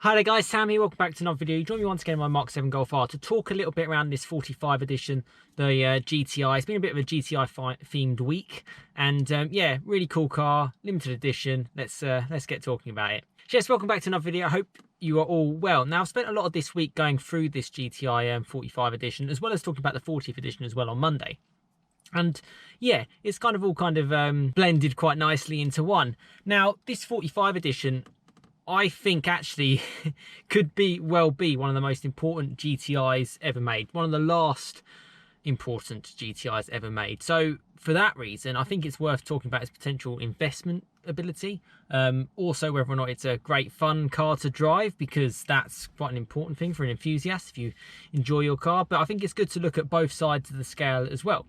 Hi there guys, Sam here, welcome back to another video. Join me once again in my Mark 7 Golf R to talk a little bit around this 45 edition, the GTI. It's been a bit of a GTI themed week, and yeah, really cool car, limited edition. Let's get talking about it. Yes, welcome back to another video. I hope you are all well. Now, I've spent a lot of this week going through this GTI 45 edition, as well as talking about the 40th edition as well on Monday. And yeah, it's kind of all blended quite nicely into one. Now, this 45 edition, I think actually could well be one of the most important GTIs ever made. One of the last important GTIs ever made. So for that reason, I think it's worth talking about its potential investment ability. Also, whether or not it's a great fun car to drive, because that's quite an important thing for an enthusiast if you enjoy your car. But I think it's good to look at both sides of the scale as well.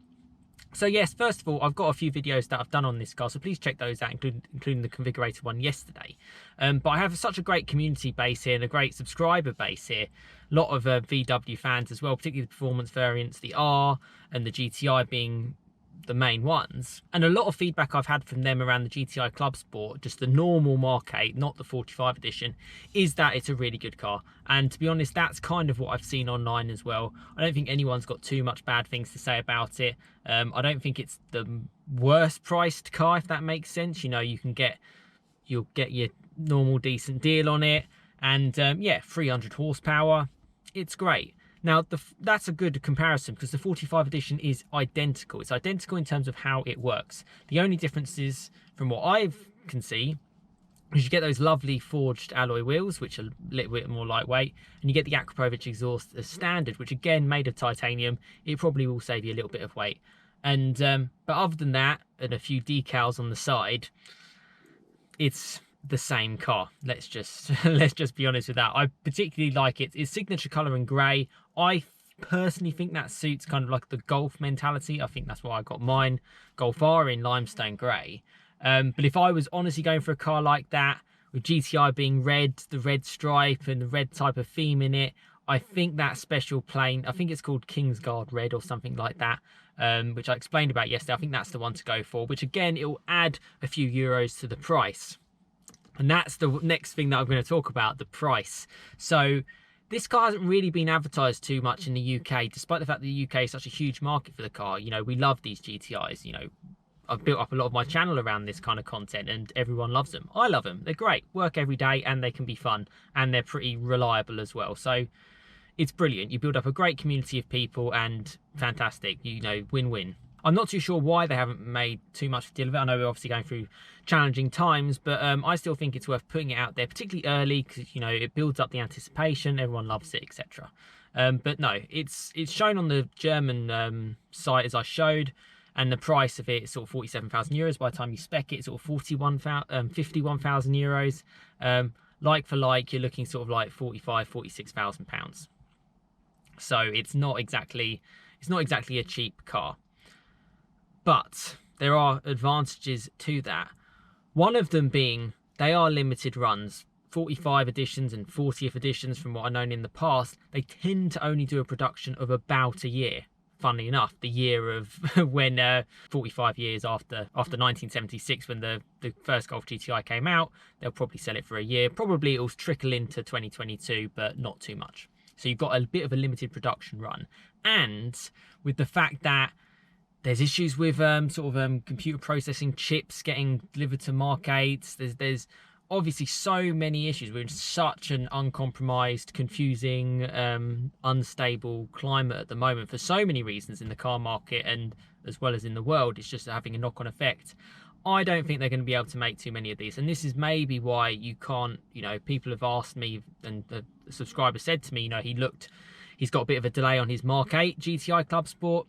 So yes, first of all, I've got a few videos that I've done on this car, so please check those out, including the configurator one yesterday. But I have such a great community base here and a great subscriber base here. A lot of VW fans as well, particularly the performance variants, the R and the GTI being the main ones. And a lot of feedback I've had from them around the GTI Clubsport, just the normal Mark 8, not the 45 edition, is that it's a really good car. And to be honest, that's kind of what I've seen online as well. I don't think anyone's got too much bad things to say about it. I don't think it's the worst priced car, if that makes sense. You know, you'll get your normal decent deal on it. And yeah, 300 horsepower, it's great. Now, that's a good comparison because the 45 edition is identical. It's identical in terms of how it works. The only difference is, from what I can see, is you get those lovely forged alloy wheels, which are a little bit more lightweight, and you get the Akrapovic exhaust as standard, which again, made of titanium. It probably will save you a little bit of weight. And but other than that, and a few decals on the side, it's the same car. Let's just be honest with that. I particularly like it. Its signature color in grey. I personally think that suits kind of like the Golf mentality. I think that's why I got mine, Golf R, in limestone grey. But if I was honestly going for a car like that, with GTI being red, the red stripe and the red type of theme in it, I think that special plane, I think it's called Kingsguard Red or something like that, which I explained about yesterday. I think that's the one to go for, which again, it will add a few euros to the price. And that's the next thing that I'm going to talk about, the price. So this car hasn't really been advertised too much in the UK, despite the fact that the UK is such a huge market for the car. You know, we love these GTIs. You know, I've built up a lot of my channel around this kind of content and everyone loves them. I love them. They're great. Work every day and they can be fun and they're pretty reliable as well. So it's brilliant. You build up a great community of people and fantastic, you know, win-win. I'm not too sure why they haven't made too much of a deal of it. I know we're obviously going through challenging times, but I still think it's worth putting it out there, particularly early, because, you know, it builds up the anticipation, everyone loves it, etc. But no, it's shown on the German site as I showed, and the price of it is sort of 47,000 euros. By the time you spec it, it's sort of 51,000 euros. Like for like, you're looking sort of like 46,000 pounds. So it's not exactly a cheap car. But there are advantages to that. One of them being they are limited runs. 45 editions and 40th editions, from what I've known in the past, they tend to only do a production of about a year. Funnily enough, the year of when 45 years after 1976, when the first Golf GTI came out, they'll probably sell it for a year. Probably it'll trickle into 2022, but not too much. So you've got a bit of a limited production run. And with the fact that there's issues with computer processing chips getting delivered to Mark 8s. There's obviously so many issues. We're in such an uncompromised, confusing, unstable climate at the moment for so many reasons in the car market and as well as in the world. It's just having a knock-on effect. I don't think they're going to be able to make too many of these. And this is maybe why you can't, you know, people have asked me, and the subscriber said to me, you know, he's got a bit of a delay on his Mark 8 GTI Clubsport.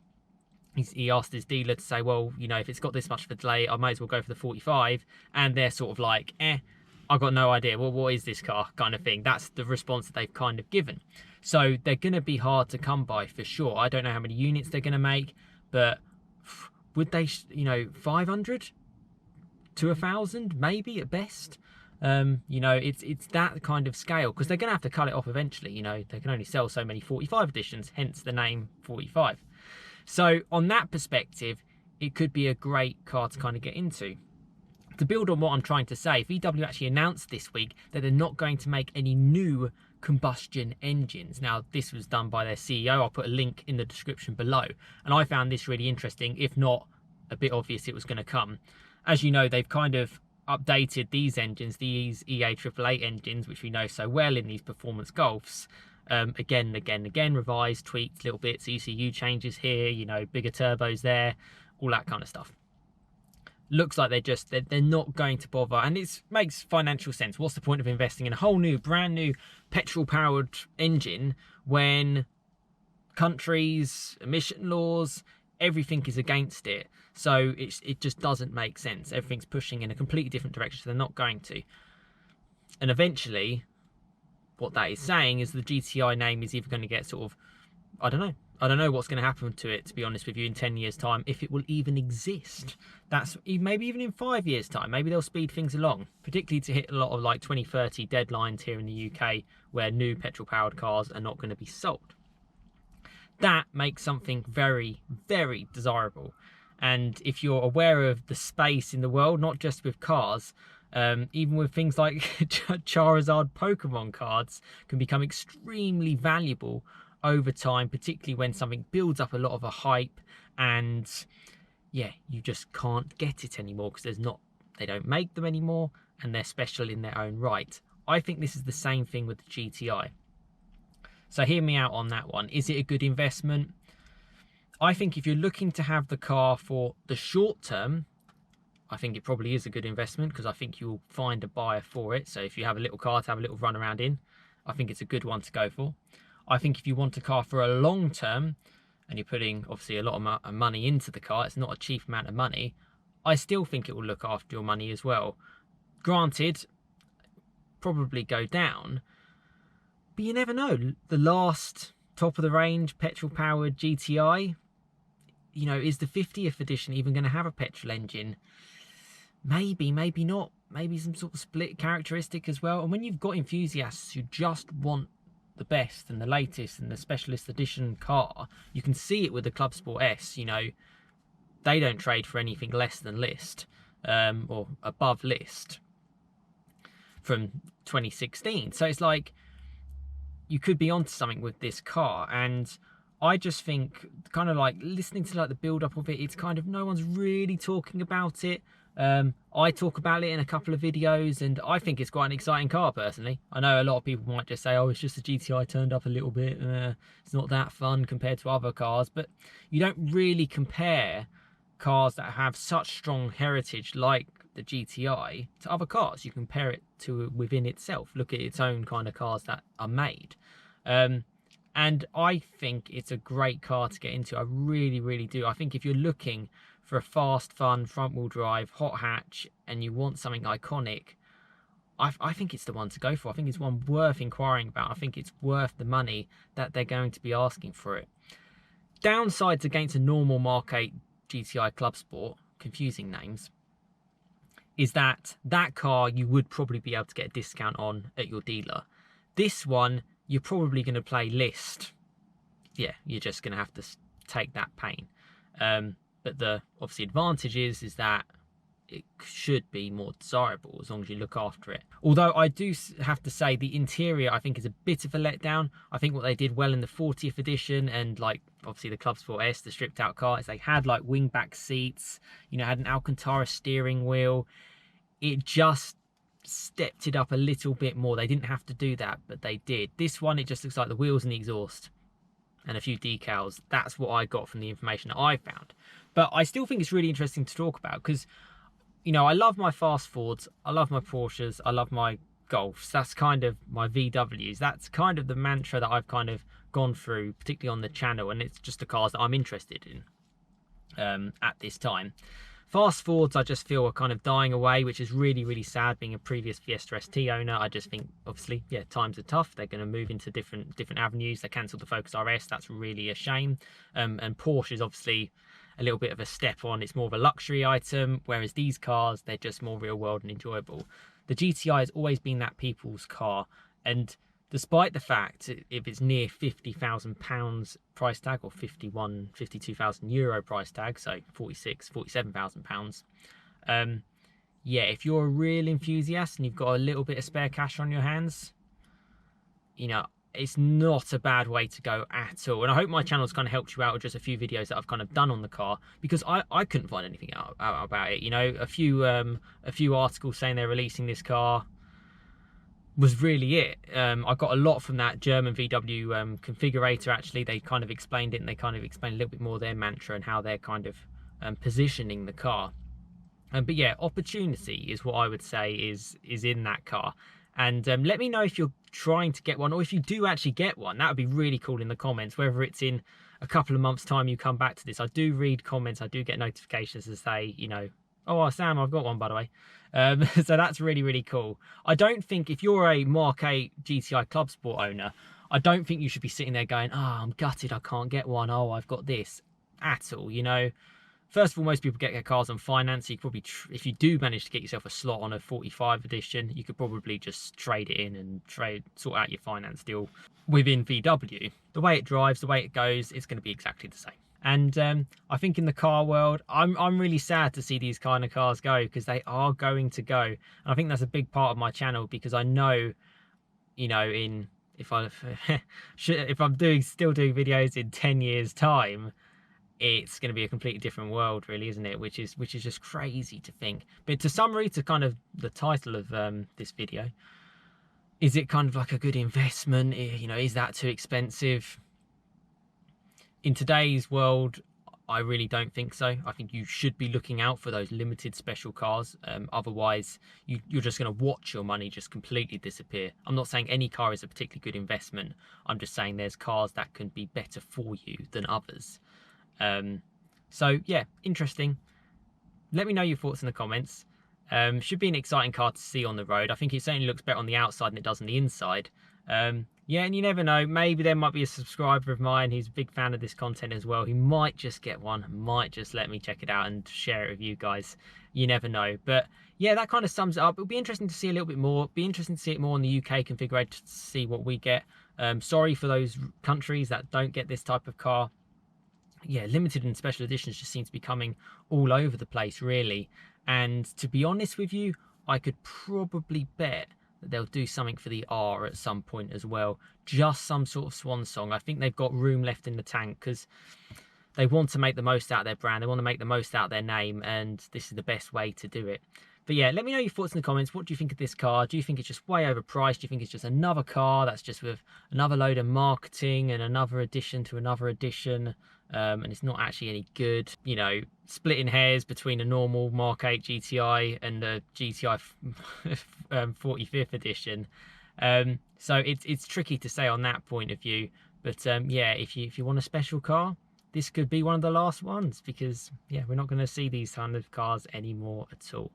He asked his dealer to say, well, you know, if it's got this much of a delay, I might as well go for the 45. And they're sort of like, I've got no idea. Well, what is this car kind of thing? That's the response that they've kind of given. So they're going to be hard to come by for sure. I don't know how many units they're going to make, but would they, you know, 500 to 1,000 maybe at best? You know, it's that kind of scale, because they're going to have to cut it off eventually. You know, they can only sell so many 45 editions, hence the name 45. So on that perspective, it could be a great car to kind of get into. To build on what I'm trying to say, VW actually announced this week that they're not going to make any new combustion engines. Now, this was done by their CEO. I'll put a link in the description below. And I found this really interesting, if not a bit obvious it was going to come. As you know, they've kind of updated these engines, these EA888 engines, which we know so well in these performance Golfs, again and again and again, revised, tweaked little bits, ECU changes here, you know, bigger turbos there, all that kind of stuff. Looks like they're not going to bother, and it makes financial sense. What's the point of investing in a whole new, brand new petrol-powered engine when countries, emission laws, everything is against it? So it just doesn't make sense. Everything's pushing in a completely different direction, so they're not going to. And eventually, what that is saying is the GTI name is either going to get sort of, I don't know what's going to happen to it, to be honest with you, in 10 years' time, if it will even exist. That's maybe even in 5 years' time. Maybe they'll speed things along, particularly to hit a lot of like 2030 deadlines here in the UK where new petrol-powered cars are not going to be sold. That makes something very, very desirable. And if you're aware of the space in the world, not just with cars, even with things like Charizard Pokemon cards can become extremely valuable over time, particularly when something builds up a lot of a hype and yeah, you just can't get it anymore because they don't make them anymore and they're special in their own right. I think this is the same thing with the GTI. So hear me out on that one. Is it a good investment? I think if you're looking to have the car for the short term, I think it probably is a good investment because I think you'll find a buyer for it. So if you have a little car to have a little run around in, I think it's a good one to go for. I think if you want a car for a long term and you're putting obviously a lot of money into the car, it's not a cheap amount of money, I still think it will look after your money as well. Granted, probably go down, but you never know. The last top of the range petrol powered GTI, you know, is the 50th edition even going to have a petrol engine? Maybe, maybe not. Maybe some sort of split characteristic as well. And when you've got enthusiasts who just want the best and the latest and the specialist edition car, you can see it with the Clubsport S. You know, they don't trade for anything less than list or above list from 2016. So it's like you could be onto something with this car. And I just think, kind of like listening to like the build up of it, it's kind of no one's really talking about it. I talk about it in a couple of videos and I think it's quite an exciting car personally. I know a lot of people might just say, oh, it's just a GTI turned up a little bit, it's not that fun compared to other cars, but you don't really compare cars that have such strong heritage like the GTI to other cars. You compare it to within itself, look at its own kind of cars that are made. And I think it's a great car to get into. I really, really do. I think if you're looking for a fast, fun, front-wheel drive, hot hatch, and you want something iconic, I think it's the one to go for. I think it's one worth inquiring about. I think it's worth the money that they're going to be asking for it. Downsides against a normal Mark 8 GTI Clubsport, confusing names, is that car you would probably be able to get a discount on at your dealer. This one, you're probably going to play list. Yeah, you're just going to have to take that pain. But the obviously advantage is that it should be more desirable as long as you look after it. Although I do have to say the interior I think is a bit of a letdown. I think what they did well in the 40th edition and like obviously the Clubsport S, the stripped out car, is they had like wingback seats, you know, had an Alcantara steering wheel. It just stepped it up a little bit more. They didn't have to do that, but they did. This one, it just looks like the wheels and the exhaust and a few decals. That's what I got from the information that I found. But I still think it's really interesting to talk about because, you know, I love my fast Fords, I love my Porsches, I love my Golfs. That's kind of my VWs. That's kind of the mantra that I've kind of gone through, particularly on the channel, and it's just the cars that I'm interested in at this time. Fast Fords, I just feel are kind of dying away, which is really, really sad. Being a previous Fiesta ST owner, I just think, obviously, yeah, times are tough. They're going to move into different avenues. They cancelled the Focus RS. That's really a shame. And Porsche is obviously a little bit of a step on. It's more of a luxury item, whereas these cars, they're just more real world and enjoyable. The GTI has always been that people's car, and despite the fact if it's near £50,000 price tag, or 52,000 euro price tag, so £47,000, yeah, if you're a real enthusiast and you've got a little bit of spare cash on your hands, you know, it's not a bad way to go at all. And I hope my channel's kind of helped you out with just a few videos that I've kind of done on the car, because I couldn't find anything out about it. You know, a few articles saying they're releasing this car was really it. I got a lot from that German VW configurator. Actually, they kind of explained it, and they kind of explained a little bit more their mantra and how they're kind of positioning the car. But yeah, opportunity is what I would say is in that car. And let me know if you're trying to get one, or if you do actually get one. That would be really cool in the comments, whether it's in a couple of months' time you come back to this. I do read comments, I do get notifications to say, you know, oh, Sam, I've got one, by the way. So that's really, really cool. I don't think, if you're a Mark 8 GTI Clubsport owner, I don't think you should be sitting there going, oh, I'm gutted I can't get one. Oh, I've got this. At all, you know. First of all, most people get their cars on finance. So you could probably, if you do manage to get yourself a slot on a 45 edition, you could probably just trade it in and sort out your finance deal within VW. The way it drives, the way it goes, it's going to be exactly the same. And I think in the car world, I'm really sad to see these kind of cars go, because they are going to go. And I think that's a big part of my channel, because I know, you know, if I'm still doing videos in 10 years time, it's going to be a completely different world, really, isn't it? Which is just crazy to think. But to summary, to kind of the title of this video, is it kind of like a good investment? You know, is that too expensive? In today's world, I really don't think so. I think you should be looking out for those limited special cars. Otherwise, you're just going to watch your money just completely disappear. I'm not saying any car is a particularly good investment. I'm just saying there's cars that can be better for you than others. So yeah, interesting. Let me know your thoughts in the comments. Should be an exciting car to see on the road. I think it certainly looks better on the outside than it does on the inside. Yeah, and you never know, maybe there might be a subscriber of mine who's a big fan of this content as well. He might just get one, might just let me check it out and share it with you guys. You never know. But yeah, that kind of sums it up. It'll be interesting to see a little bit more. Be interesting to see it more on the UK configurator, to see what we get. Sorry for those countries that don't get this type of car. Yeah, limited and special editions just seem to be coming all over the place, really. And to be honest with you, I could probably bet that they'll do something for the R at some point as well. Just some sort of swan song. I think they've got room left in the tank, because they want to make the most out of their brand. They want to make the most out of their name, and this is the best way to do it. But yeah, let me know your thoughts in the comments. What do you think of this car? Do you think it's just way overpriced? Do you think it's just another car that's just with another load of marketing and another addition to another addition, and it's not actually any good? You know, splitting hairs between a normal Mark 8 GTI and a GTI 45th edition. So it's tricky to say on that point of view. But yeah, if you want a special car, this could be one of the last ones, because yeah, we're not going to see these kind of cars anymore at all.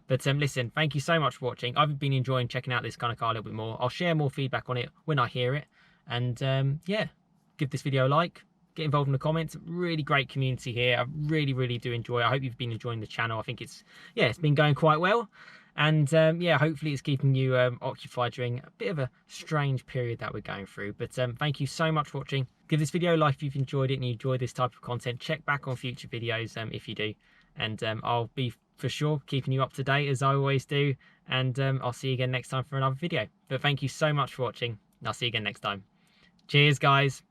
But listen, thank you so much for watching. I've been enjoying checking out this kind of car a little bit more. I'll share more feedback on it when I hear it. And yeah, give this video a like, get involved in the comments. Really great community here. I really do enjoy it. I hope you've been enjoying the channel. I think it's been going quite well. And yeah, hopefully it's keeping you occupied during a bit of a strange period that we're going through. But thank you so much for watching. Give this video a like if you've enjoyed it and you enjoy this type of content. Check back on future videos if you do. And I'll be for sure keeping you up to date, as I always do. And I'll see you again next time for another video. But thank you so much for watching, and I'll see you again next time. Cheers, guys.